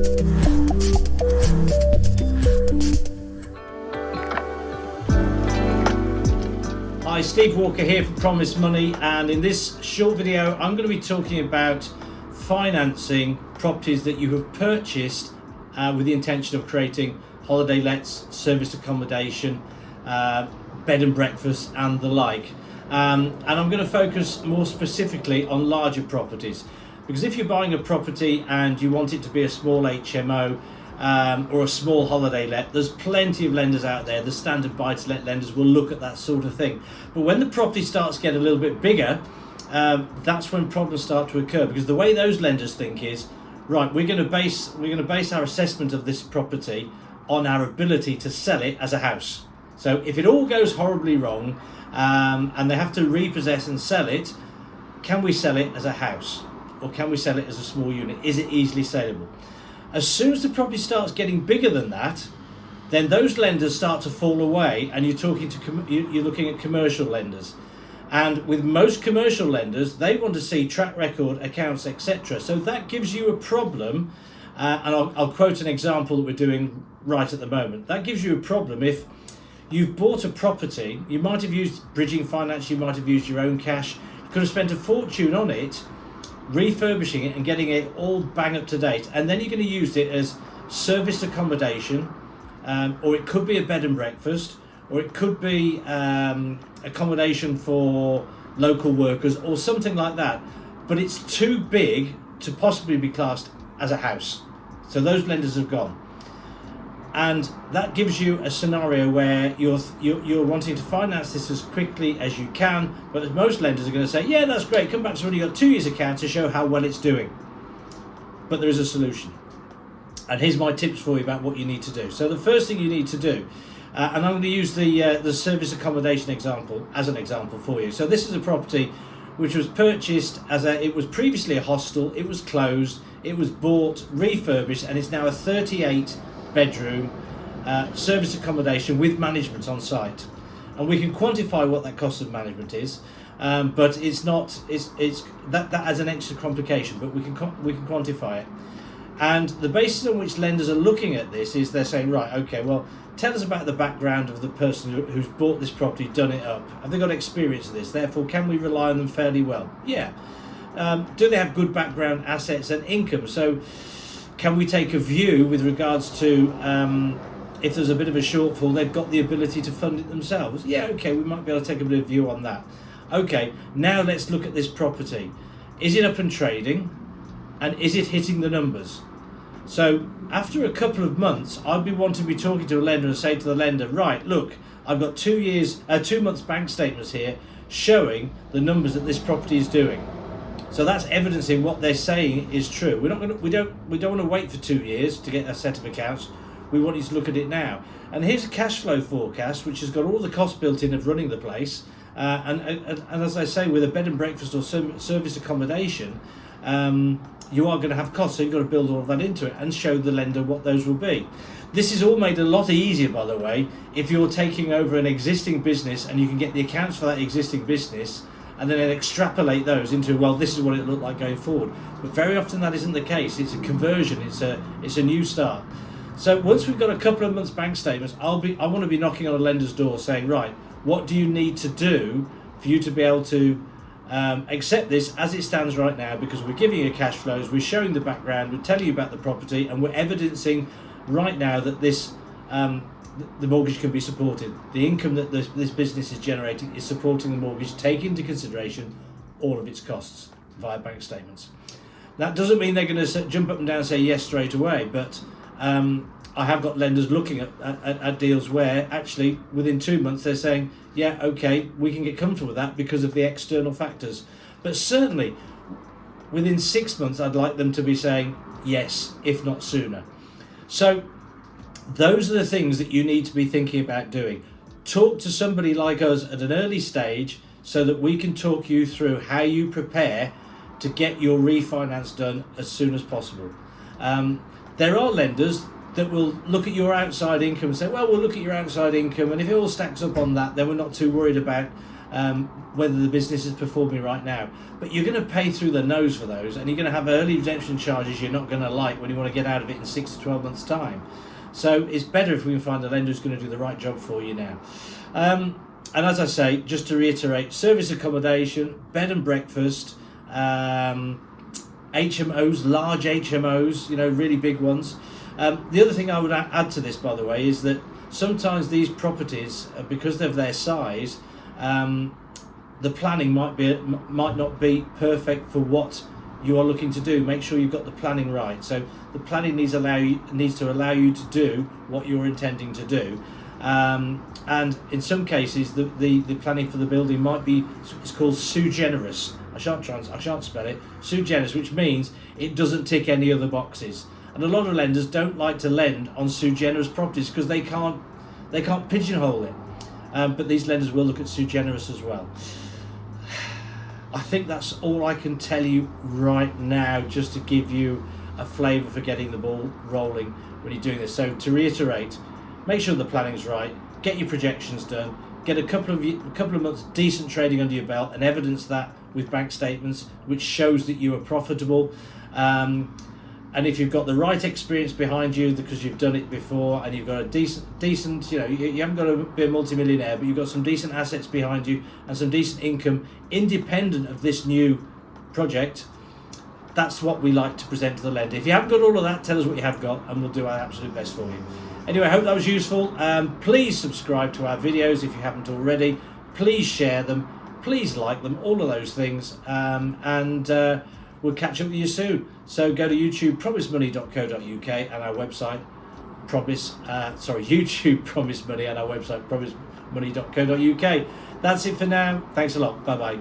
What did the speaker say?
Hi, Steve Walker here from Promise Money, and in this short video I'm going to be talking about financing properties that you have purchased with the intention of creating holiday lets, serviced accommodation, bed and breakfast and the like. And I'm going to focus more specifically on larger properties, because if you're buying a property and you want it to be a small HMO or a small holiday let, there's plenty of lenders out there. The standard buy-to-let lenders will look at that sort of thing. But when the property starts getting a little bit bigger, that's when problems start to occur, because the way those lenders think is, right, we're going to base our assessment of this property on our ability to sell it as a house. So if it all goes horribly wrong and they have to repossess and sell it, can we sell it as a house, or can we sell it as a small unit? Is it easily saleable? As soon as the property starts getting bigger than that, then those lenders start to fall away, and you're looking at commercial lenders. And with most commercial lenders, they want to see track record, accounts, etc. So that gives you a problem. And I'll quote an example that we're doing right at the moment. That gives you a problem if you've bought a property. You might have used bridging finance, you might have used your own cash, you could have spent a fortune on it, refurbishing it and getting it all bang up to date, and then you're going to use it as serviced accommodation, or it could be a bed and breakfast, or it could be accommodation for local workers or something like that, but it's too big to possibly be classed as a house. So those lenders have gone, and that gives you a scenario where you're wanting to finance this as quickly as you can, but most lenders are going to say, yeah, that's great, come back to when you've got 2 years account to show how well it's doing. But there is a solution, and here's my tips for you about what you need to do. So the first thing you need to do, and I'm going to use the service accommodation example as an example for you. So this is a property which was purchased it was previously a hostel, it was closed, it was bought, refurbished, and it's now a 38 bedroom service accommodation with management on site. And we can quantify what that cost of management is, but it's that as an extra complication, but we can quantify it. And the basis on which lenders are looking at this is they're saying, right, okay, well, tell us about the background of the person who's bought this property, done it up. Have they got experience of this? Therefore, can we rely on them fairly well? Yeah. Do they have good background assets and income? So can we take a view with regards to if there's a bit of a shortfall, they've got the ability to fund it themselves? Yeah, okay, we might be able to take a bit of view on that. Okay, now let's look at this property. Is it up and trading? And is it hitting the numbers? So after a couple of months, I'd be wanting to be talking to a lender and say to the lender, right, look, I've got 2 months bank statements here showing the numbers that this property is doing. So that's evidencing what they're saying is true. We don't want to wait for 2 years to get a set of accounts. We want you to look at it now. And here's a cash flow forecast which has got all the costs built in of running the place. And as I say, with a bed and breakfast or service accommodation, you are going to have costs, so you've got to build all of that into it and show the lender what those will be. This is all made a lot easier, by the way, if you're taking over an existing business and you can get the accounts for that existing business and then extrapolate those into, well, this is what it looked like going forward. But very often that isn't the case. It's a conversion, it's a new start. So once we've got a couple of months bank statements, I want to be knocking on a lender's door saying, right, what do you need to do for you to be able to accept this as it stands right now, because we're giving you cash flows, we're showing the background, we're telling you about the property, and we're evidencing right now that this the mortgage can be supported. The income that this business is generating is supporting the mortgage, taking into consideration all of its costs via bank statements. That doesn't mean they're going to jump up and down and say yes straight away, but I have got lenders looking at deals where actually within 2 months they're saying, yeah, okay, we can get comfortable with that because of the external factors. But certainly within 6 months I'd like them to be saying yes, if not sooner. So those are the things that you need to be thinking about doing. Talk to somebody like us at an early stage so that we can talk you through how you prepare to get your refinance done as soon as possible. There are lenders that will look at your outside income and say, well, we'll look at your outside income, and if it all stacks up on that, then we're not too worried about whether the business is performing right now. But you're going to pay through the nose for those, and you're going to have early redemption charges you're not going to like when you want to get out of it in 6 to 12 months' time. So it's better if we can find a lender who's going to do the right job for you now. And as I say, just to reiterate, service accommodation, bed and breakfast, HMOs, large HMOs, really big ones. The other thing I would add to this, by the way, is that sometimes these properties, because of their size, the planning might not be perfect for what you are looking to do. Make sure you've got the planning right. So the planning needs to allow you to do what you're intending to do. And in some cases, the planning for the building might be, it's called sui generis. I shan't spell it. Sui generis, which means it doesn't tick any other boxes. And a lot of lenders don't like to lend on sui generis properties because they can't pigeonhole it. But these lenders will look at sui generis as well. I think that's all I can tell you right now, just to give you a flavour for getting the ball rolling when you're doing this. So to reiterate, make sure the planning's right, get your projections done, get a couple of months decent trading under your belt, and evidence that with bank statements which shows that you are profitable. And if you've got the right experience behind you because you've done it before, and you've got a decent, you haven't got to be a multimillionaire, but you've got some decent assets behind you and some decent income independent of this new project, that's what we like to present to the lender. If you haven't got all of that, tell us what you have got and we'll do our absolute best for you. Anyway, I hope that was useful. Please subscribe to our videos if you haven't already. Please share them. Please like them, all of those things. And we'll catch up with you soon. So go to YouTube, promisemoney.co.uk, and our website, YouTube Promise Money, and our website, promisemoney.co.uk. That's it for now. Thanks a lot. Bye-bye.